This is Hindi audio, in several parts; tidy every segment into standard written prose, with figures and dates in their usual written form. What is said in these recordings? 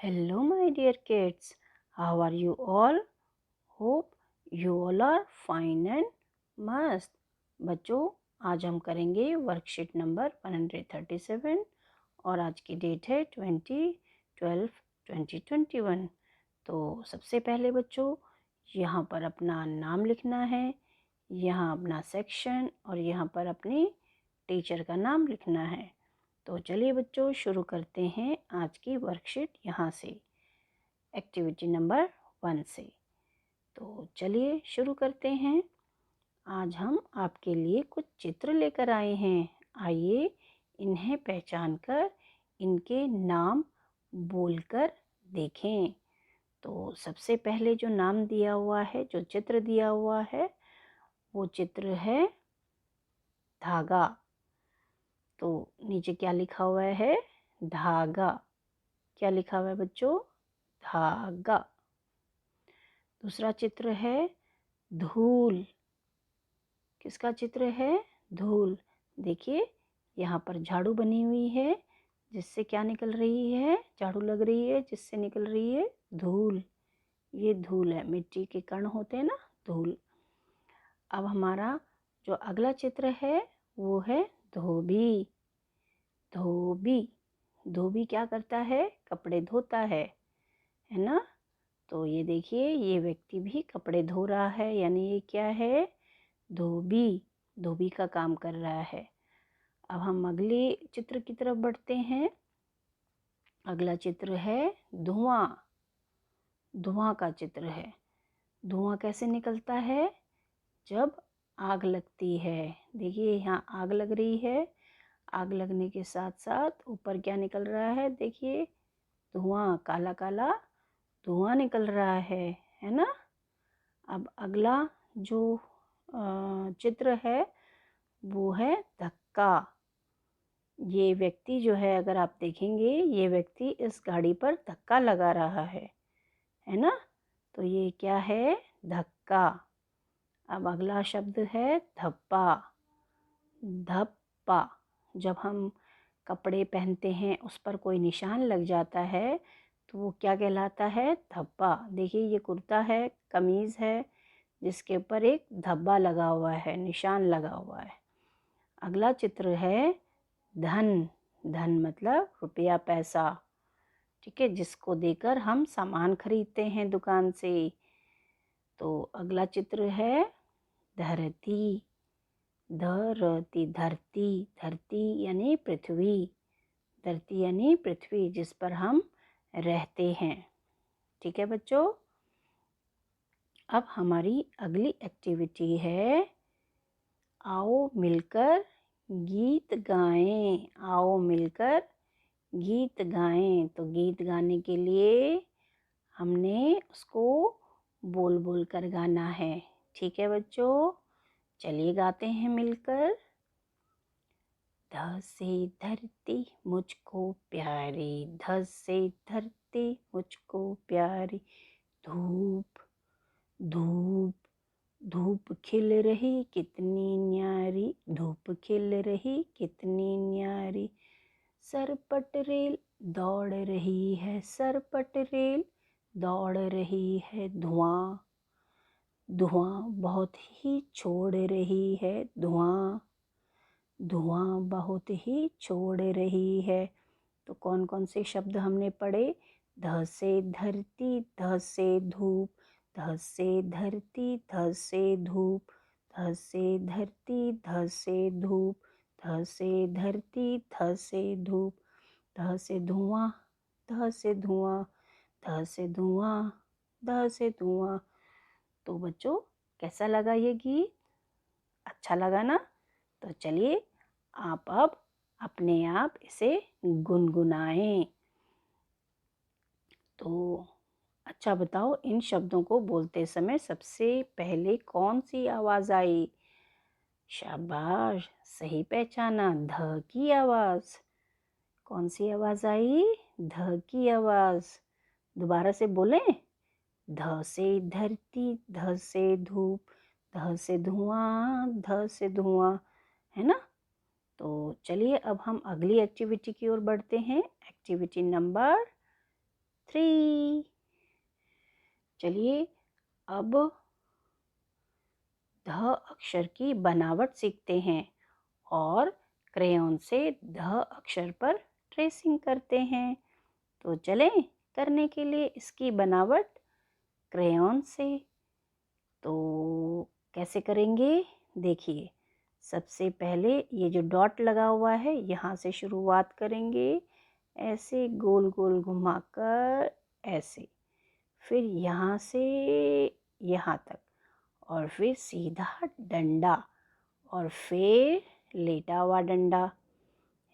Hello, my dear kids. How are you all? Hope you all are fine and मस्त. बच्चों, आज हम करेंगे वर्कशीट नंबर 137 और आज की डेट है 20/12/2021। तो सबसे पहले बच्चों यहाँ पर अपना नाम लिखना है, यहाँ अपना सेक्शन और यहाँ पर अपनी टीचर का नाम लिखना है। तो चलिए बच्चों शुरू करते हैं आज की वर्कशीट यहाँ से, एक्टिविटी नंबर 1 से। तो चलिए शुरू करते हैं। आज हम आपके लिए कुछ चित्र लेकर आए हैं। आइए इन्हें पहचान कर इनके नाम बोलकर देखें। तो सबसे पहले जो नाम दिया हुआ है, जो चित्र दिया हुआ है, वो चित्र है धागा। तो नीचे क्या लिखा हुआ है? धागा। क्या लिखा हुआ है बच्चों? धागा। दूसरा चित्र है धूल। किसका चित्र है? धूल। देखिए यहाँ पर झाड़ू बनी हुई है, जिससे क्या निकल रही है? झाड़ू लग रही है, जिससे निकल रही है धूल। ये धूल है, मिट्टी के कण होते हैं ना, धूल। अब हमारा जो अगला चित्र है वो है धोबी। धोबी। धोबी क्या करता है? कपड़े धोता है ना। तो ये देखिए, ये व्यक्ति भी कपड़े धो रहा है, यानी ये क्या है? धोबी। धोबी का काम कर रहा है। अब हम अगले चित्र की तरफ बढ़ते हैं। अगला चित्र है धुआं। धुआं का चित्र है। धुआं कैसे निकलता है? जब आग लगती है। देखिए यहाँ आग लग रही है, आग लगने के साथ साथ ऊपर क्या निकल रहा है? देखिए धुआं, काला काला धुआं निकल रहा है ना। अब अगला जो चित्र है वो है धक्का। ये व्यक्ति जो है, अगर आप देखेंगे, ये व्यक्ति इस गाड़ी पर धक्का लगा रहा है ना। तो ये क्या है? धक्का। अब अगला शब्द है धप्पा। धप्पा। जब हम कपड़े पहनते हैं, उस पर कोई निशान लग जाता है तो वो क्या कहलाता है? धब्बा। देखिए ये कुर्ता है, कमीज़ है, जिसके ऊपर एक धब्बा लगा हुआ है, निशान लगा हुआ है। अगला चित्र है धन। धन मतलब रुपया, पैसा। ठीक है, जिसको देकर हम सामान खरीदते हैं दुकान से। तो अगला चित्र है धरती। धरती। धरती। धरती यानी पृथ्वी। धरती यानी पृथ्वी, जिस पर हम रहते हैं। ठीक है बच्चों। अब हमारी अगली एक्टिविटी है आओ मिलकर गीत गाएं। आओ मिलकर गीत गाएं। तो गीत गाने के लिए हमने उसको बोल बोल कर गाना है। ठीक है बच्चों, चलिए गाते हैं मिलकर। ध से धरती मुझको प्यारी, ध से धरती मुझको प्यारी, धूप धूप धूप खिल रही कितनी न्यारी, धूप खिल रही कितनी न्यारी, सरपट रेल दौड़ रही है, सरपट रेल दौड़ रही है, धुआं धुआं बहुत ही छोड़ रही है, धुआं धुआं बहुत ही छोड़ रही है। तो कौन कौन से शब्द हमने पढ़े? ध से धरती, ध से धूप, ध से धरती, ध से धूप, ध से धरती, ध से धूप, ध से धरती, ध से धूप, ध से धुआं, ध से धुआं, ध से धुआं, ध से धुआं। तो बच्चों कैसा लगा ये गीत? अच्छा लगा ना? तो चलिए आप अब अपने आप इसे गुनगुनाएं। तो अच्छा बताओ, इन शब्दों को बोलते समय सबसे पहले कौन सी आवाज़ आई? शाबाश, सही पहचाना, ध की आवाज़। कौन सी आवाज़ आई? ध की आवाज़। दोबारा से बोलें। ध से धरती, ध से धूप, ध से धुआं, ध से धुआं, है ना। तो चलिए अब हम अगली एक्टिविटी की ओर बढ़ते हैं। Activity number 3। चलिए अब ध अक्षर की बनावट सीखते हैं और क्रेयॉन से ध अक्षर पर ट्रेसिंग करते हैं। तो चलें करने के लिए इसकी बनावट क्रेयॉन से। तो कैसे करेंगे देखिए, सबसे पहले ये जो डॉट लगा हुआ है यहाँ से शुरुआत करेंगे, ऐसे गोल गोल घुमाकर ऐसे, फिर यहाँ से यहाँ तक, और फिर सीधा डंडा, और फिर लेटा हुआ डंडा,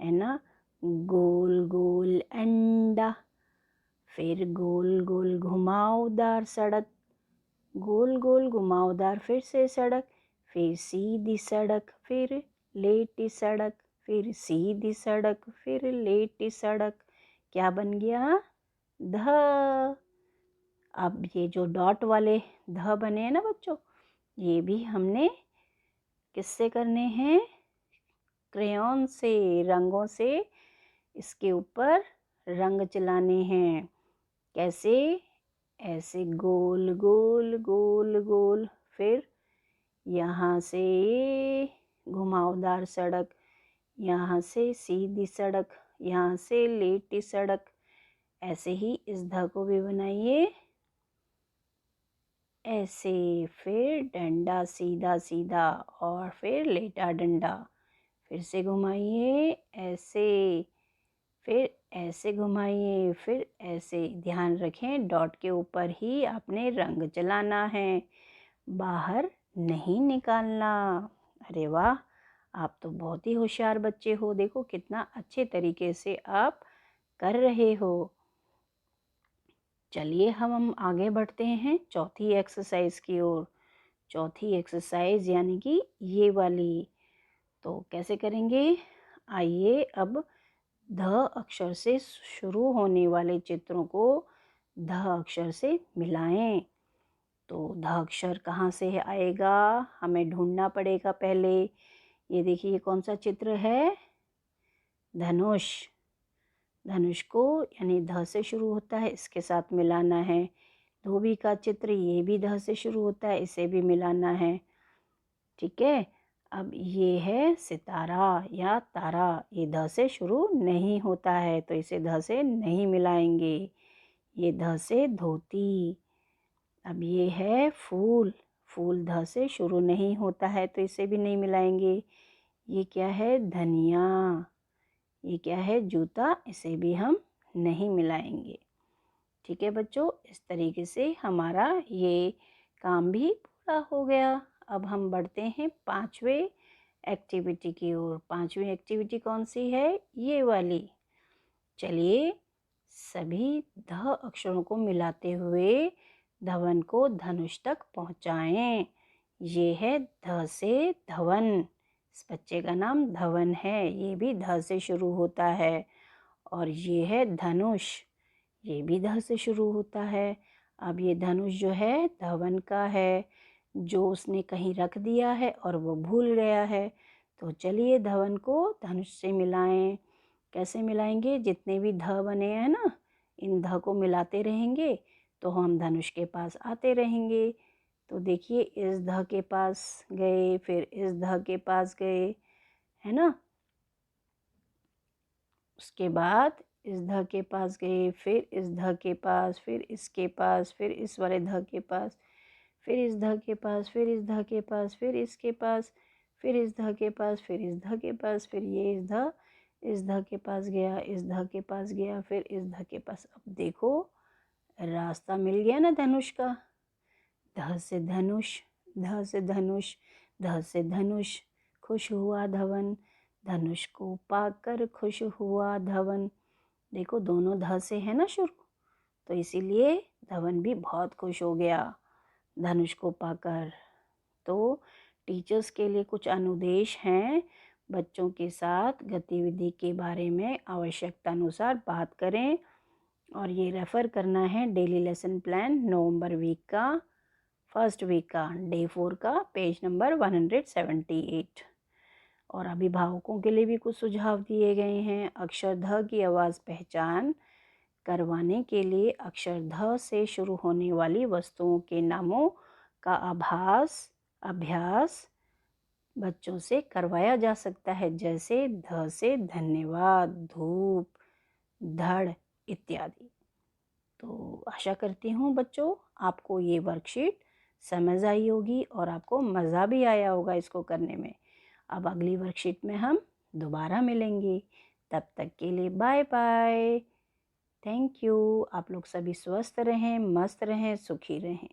है ना, गोल गोल अंडा, फिर गोल गोल घुमावदार सड़क, गोल गोल घुमावदार फिर से सड़क, फिर सीधी सड़क, फिर लेटी सड़क, फिर सीधी सड़क, फिर लेटी सड़क। क्या बन गया? ध। अब ये जो डॉट वाले ध बने हैं ना बच्चों, ये भी हमने किससे करने हैं? क्रेयॉन से, रंगों से इसके ऊपर रंग चलाने हैं। कैसे? ऐसे गोल गोल गोल गोल, फिर यहाँ से घुमावदार सड़क, यहाँ से सीधी सड़क, यहाँ से लेटी सड़क। ऐसे ही इस ध को भी बनाइए ऐसे, फिर डंडा सीधा सीधा, और फिर लेटा डंडा, फिर से घुमाइए ऐसे, फिर ऐसे घुमाइए, फिर ऐसे। ध्यान रखें डॉट के ऊपर ही आपने रंग चलाना है, बाहर नहीं निकालना। अरे वाह, आप तो बहुत ही होशियार बच्चे हो, देखो कितना अच्छे तरीके से आप कर रहे हो। चलिए हम आगे बढ़ते हैं चौथी एक्सरसाइज की ओर। चौथी एक्सरसाइज यानी कि ये वाली। तो कैसे करेंगे? आइए अब ध अक्षर से शुरू होने वाले चित्रों को ध अक्षर से मिलाएं। तो ध अक्षर कहाँ से आएगा? हमें ढूंढना पड़ेगा पहले। ये देखिए, ये कौन सा चित्र है? धनुष। धनुष को यानी ध से शुरू होता है, इसके साथ मिलाना है। धोबी का चित्र, ये भी ध से शुरू होता है, इसे भी मिलाना है। ठीक है। अब ये है सितारा या तारा, ये ध से शुरू नहीं होता है, तो इसे ध से नहीं मिलाएंगे। ये ध से धोती। अब ये है फूल, फूल ध से शुरू नहीं होता है, तो इसे भी नहीं मिलाएंगे। ये क्या है? धनिया। ये क्या है? जूता, इसे भी हम नहीं मिलाएंगे। ठीक है बच्चों, इस तरीके से हमारा ये काम भी पूरा हो गया। अब हम बढ़ते हैं पांचवें एक्टिविटी की ओर। पांचवी एक्टिविटी कौन सी है? ये वाली। चलिए सभी ध अक्षरों को मिलाते हुए धवन को धनुष तक पहुंचाएं। ये है ध से धवन, इस बच्चे का नाम धवन है, ये भी ध से शुरू होता है। और ये है धनुष, ये भी ध से शुरू होता है। अब ये धनुष जो है धवन का है, जो उसने कहीं रख दिया है और वो भूल गया है। तो चलिए धवन को धनुष से मिलाएं। कैसे मिलाएंगे? जितने भी ध बने हैं ना, इन ध को मिलाते रहेंगे तो हम धनुष के पास आते रहेंगे। तो देखिए, इस ध के पास गए, फिर इस ध के पास गए, है ना। उसके बाद इस ध के पास गए, फिर इस ध के पास, फिर इसके पास, फिर इस वाले ध के पास, फिर इस ध के पास, फिर इस ध के पास, फिर इसके पास, फिर इस ध के पास, फिर इस ध के पास, फिर ये इस ध के पास गया, इस ध के पास गया, फिर इस ध के पास। अब देखो रास्ता मिल गया ना धनुष का। ध से धनुष, ध से धनुष, ध से धनुष, खुश हुआ धवन, धनुष को पाकर खुश हुआ धवन। देखो दोनों ध से है ना शुरू, तो इसीलिए धवन भी बहुत खुश हो गया धनुष को पाकर। तो टीचर्स के लिए कुछ अनुदेश हैं। बच्चों के साथ गतिविधि के बारे में आवश्यकता अनुसार बात करें, और ये रेफ़र करना है डेली लेसन प्लान नवंबर वीक का, फर्स्ट वीक का, डे 4 का, पेज नंबर 178। और अभिभावकों के लिए भी कुछ सुझाव दिए गए हैं। अक्षर ध की आवाज़ पहचान करवाने के लिए अक्षर ध से शुरू होने वाली वस्तुओं के नामों का अभ्यास बच्चों से करवाया जा सकता है, जैसे ध से धन्यवाद, धूप, धड़ इत्यादि। तो आशा करती हूँ बच्चों आपको ये वर्कशीट समझ आई होगी और आपको मज़ा भी आया होगा इसको करने में। अब अगली वर्कशीट में हम दोबारा मिलेंगे। तब तक के लिए बाय बाय। Thank you. आप लोग सभी स्वस्थ रहें, मस्त रहें, सुखी रहें।